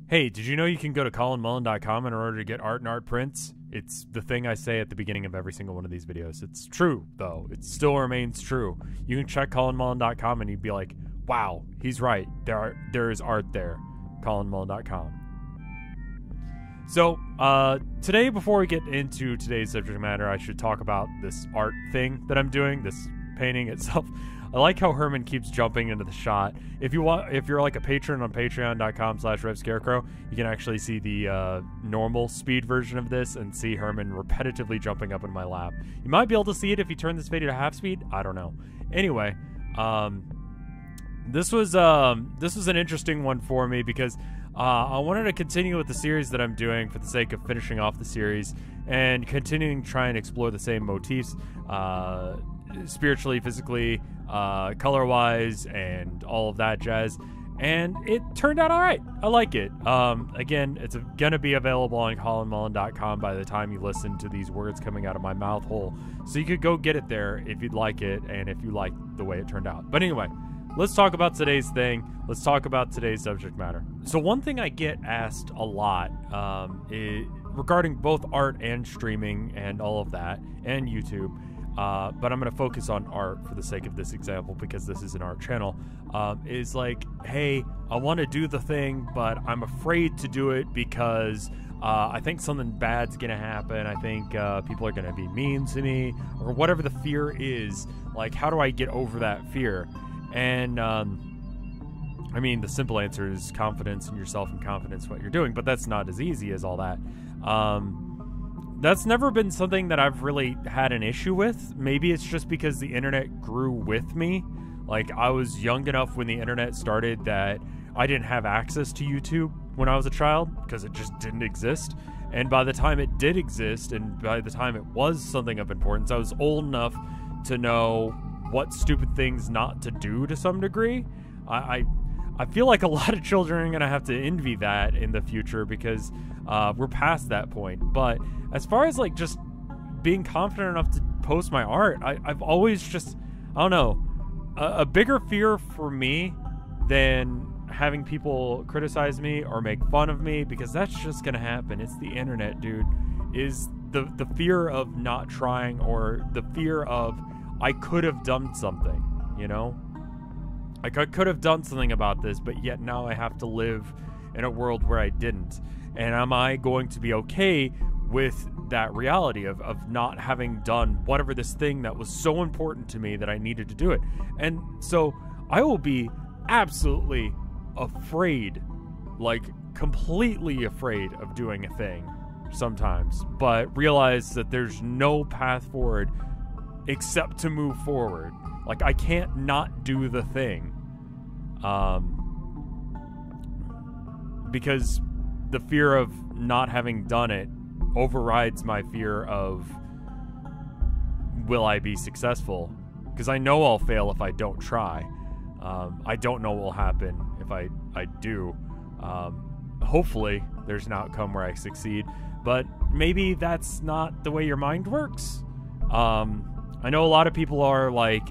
Hey, did you know you can go to colinmullen.com in order to get art and art prints? It's the thing I say at the beginning of every single one of these videos. It's true, though. It still remains true. You can check colinmullen.com and you'd be like, wow, he's right. There is art there. colinmullen.com. So, today, before we get into today's subject matter, I should talk about this art thing that I'm doing, this painting itself. I like how Herman keeps jumping into the shot. If you're like a patron on patreon.com/RevScarecrow, you can actually see the normal speed version of this and see Herman repetitively jumping up in my lap. You might be able to see it if you turn this video to half speed. I don't know. Anyway, this was an interesting one for me because I wanted to continue with the series that I'm doing for the sake of finishing off the series and continuing to try and explore the same motifs, spiritually, physically, color-wise, and all of that jazz. And it turned out all right. I like it. Again, it's gonna be available on colinmullen.com by the time you listen to these words coming out of my mouth hole. So you could go get it there if you'd like it and if you like the way it turned out. But anyway, let's talk about today's thing. Let's talk about today's subject matter. So one thing I get asked a lot regarding both art and streaming and all of that, and YouTube, but I'm going to focus on art for the sake of this example because this is an art channel, is like, hey, I want to do the thing, but I'm afraid to do it because I think something bad's going to happen. I think people are going to be mean to me, or whatever the fear is. Like, how do I get over that fear? And I mean, the simple answer is confidence in yourself and confidence in what you're doing, but that's not as easy as all that. That's never been something that I've really had an issue with. Maybe it's just because the internet grew with me. Like, I was young enough when the internet started that I didn't have access to YouTube when I was a child because it just didn't exist. And by the time it did exist, and by the time it was something of importance, I was old enough to know what stupid things not to do to some degree. I feel like a lot of children are going to have to envy that in the future because we're past that point. But as far as like just being confident enough to post my art, I've always just, I don't know, a bigger fear for me than having people criticize me or make fun of me, because that's just going to happen. It's the internet, dude, is the fear of not trying, or the fear of I could have done something, you know? Like, I could have done something about this, but yet now I have to live in a world where I didn't. And am I going to be okay with that reality of not having done whatever this thing that was so important to me that I needed to do it? And so I will be absolutely afraid, like completely afraid of doing a thing sometimes, but realize that there's no path forward except to move forward. Like, I can't not do the thing, because the fear of not having done it overrides my fear of, will I be successful? Because I know I'll fail if I don't try. I don't know what will happen if I do. Hopefully there's an outcome where I succeed, but maybe that's not the way your mind works. I know a lot of people are like,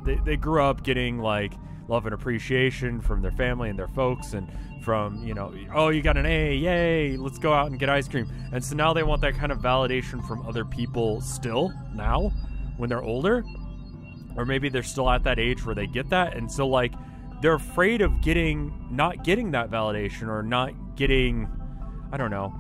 they grew up getting like love and appreciation from their family and their folks, and from, you know, oh, you got an A, yay, let's go out and get ice cream. And so now they want that kind of validation from other people still now when they're older, or maybe they're still at that age where they get that. And so like, they're afraid of not getting that validation, or not getting, I don't know,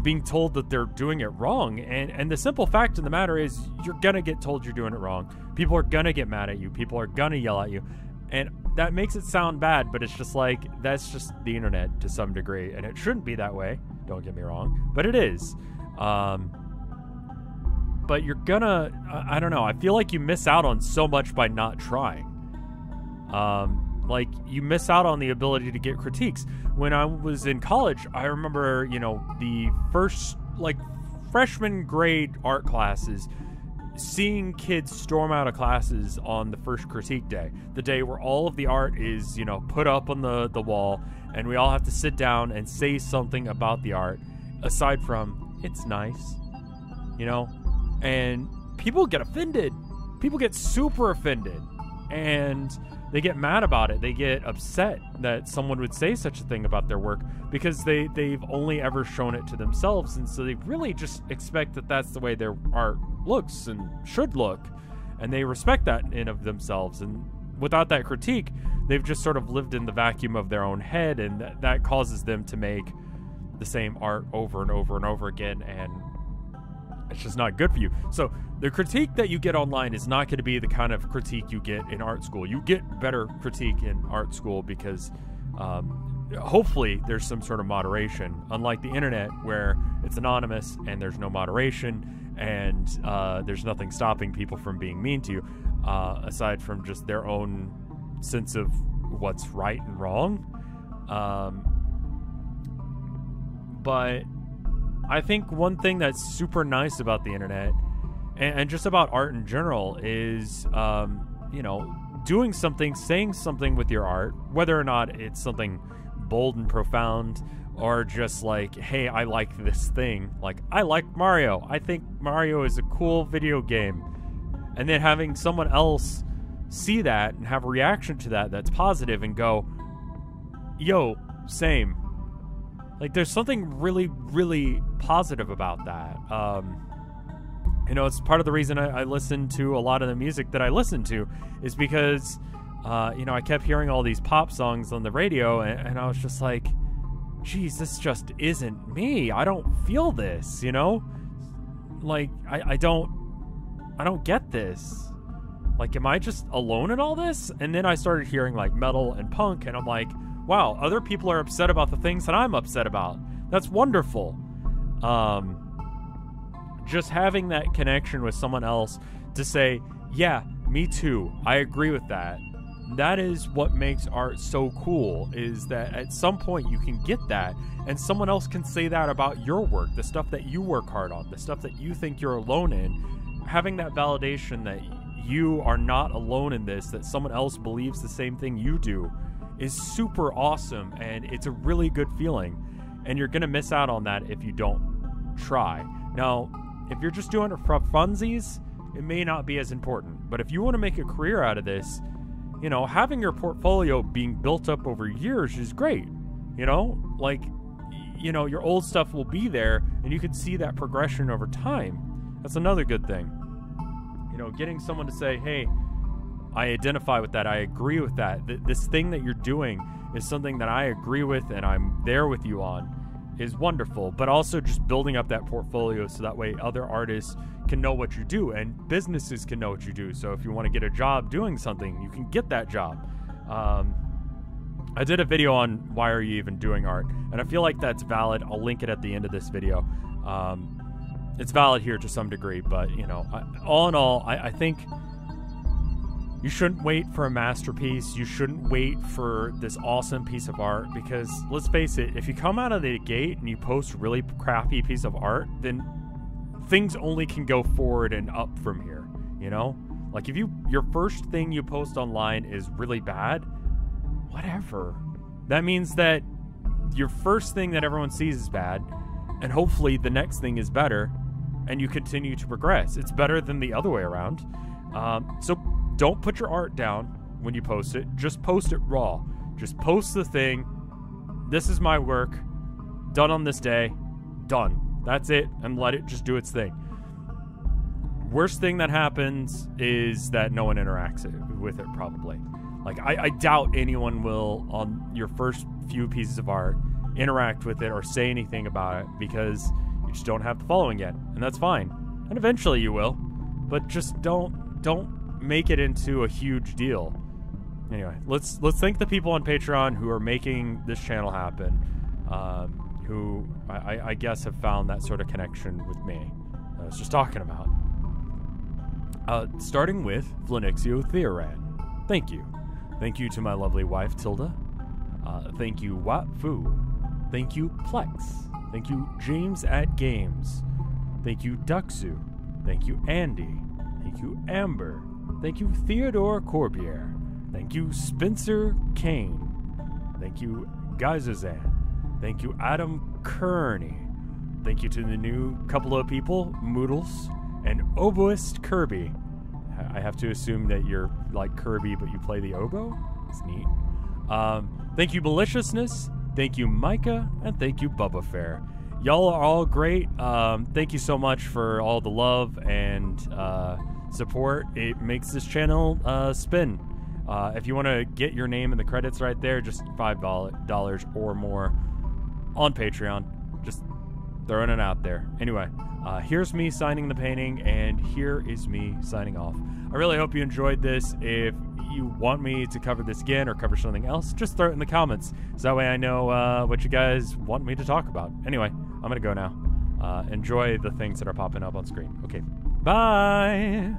being told that they're doing it wrong. And the simple fact of the matter is, you're gonna get told you're doing it wrong. People are gonna get mad at you. People are gonna yell at you. And that makes it sound bad, but it's just like, that's just the internet to some degree. And it shouldn't be that way, don't get me wrong, but it is. But you're gonna, I don't know, I feel like you miss out on so much by not trying. Like, you miss out on the ability to get critiques. When I was in college, I remember, you know, the first, like, freshman grade art classes, seeing kids storm out of classes on the first critique day, the day where all of the art is, you know, put up on the wall, and we all have to sit down and say something about the art, aside from, it's nice, you know? And people get offended. People get super offended. And they get mad about it. They get upset that someone would say such a thing about their work because they've only ever shown it to themselves, and so they really just expect that that's the way their art looks and should look, and they respect that in of themselves. And without that critique, they've just sort of lived in the vacuum of their own head, and that causes them to make the same art over and over and over again, and it's just not good for you. So the critique that you get online is not going to be the kind of critique you get in art school. You get better critique in art school because hopefully there's some sort of moderation, unlike the internet where it's anonymous and there's no moderation, and there's nothing stopping people from being mean to you, aside from just their own sense of what's right and wrong. But I think one thing that's super nice about the internet and just about art in general is, you know, doing something, saying something with your art, whether or not it's something bold and profound or just like, hey, I like this thing. Like, I like Mario. I think Mario is a cool video game. And then having someone else see that and have a reaction to that that's positive and go, yo, same. Like, there's something really, really positive about that. You know, it's part of the reason I listen to a lot of the music that I listen to is because, you know, I kept hearing all these pop songs on the radio, and I was just like, geez, this just isn't me. I don't feel this, you know? Like, I don't get this. Like, am I just alone in all this? And then I started hearing, like, metal and punk, and I'm like, wow, other people are upset about the things that I'm upset about. That's wonderful. Just having that connection with someone else to say, yeah, me too, I agree with that. That is what makes art so cool, is that at some point you can get that, and someone else can say that about your work, the stuff that you work hard on, the stuff that you think you're alone in. Having that validation that you are not alone in this, that someone else believes the same thing you do, is super awesome, and it's a really good feeling, and you're gonna miss out on that if you don't try. Now, if you're just doing it for funsies, it may not be as important, but if you want to make a career out of this, you know, having your portfolio being built up over years is great. You know, like, you know, your old stuff will be there, and you can see that progression over time. That's another good thing. You know, getting someone to say, hey, I identify with that, I agree with that, this thing that you're doing is something that I agree with and I'm there with you on, is wonderful. But also just building up that portfolio so that way other artists can know what you do and businesses can know what you do. So if you want to get a job doing something, you can get that job. I did a video on why are you even doing art, and I feel like that's valid. I'll link it at the end of this video. It's valid here to some degree, but you know, all in all, I think you shouldn't wait for a masterpiece. You shouldn't wait for this awesome piece of art, because let's face it, if you come out of the gate and you post a really crappy piece of art, then things only can go forward and up from here, you know? Like, if your first thing you post online is really bad, whatever. That means that your first thing that everyone sees is bad, and hopefully the next thing is better, and you continue to progress. It's better than the other way around. So don't put your art down when you post it. Just post it raw. Just post the thing. This is my work. Done on this day. Done. That's it. And let it just do its thing. Worst thing that happens is that no one interacts with it, probably. Like, I doubt anyone will, on your first few pieces of art, interact with it or say anything about it, because you just don't have the following yet. And that's fine. And eventually you will. But just don't make it into a huge deal. Anyway, let's thank the people on Patreon who are making this channel happen, who I guess have found that sort of connection with me I was just talking about. Starting with Flenixio Theoran. Thank you. Thank you to my lovely wife, Tilda. Thank you, Watfu. Thank you, Plex. Thank you, James at Games. Thank you, Duxu. Thank you, Andy. Thank you, Amber. Thank you, Theodore Corbier. Thank you, Spencer Kane. Thank you, Geizazan. Thank you, Adam Kearney. Thank you to the new couple of people, Moodles and Oboist Kirby. I have to assume that you're like Kirby, but you play the oboe. It's neat. Thank you, Maliciousness. Thank you, Micah, and thank you, Bubba Fair. Y'all are all great. Thank you so much for all the love and support. It makes this channel spin. If you want to get your name in the credits right there, just $5 or more on Patreon. Just throwing it out there. Anyway, here's me signing the painting, and here is me signing off. I really hope you enjoyed this. If you want me to cover this again or cover something else, just throw it in the comments, so that way I know what you guys want me to talk about. Anyway, I'm gonna go now. Enjoy the things that are popping up on screen. Okay, bye!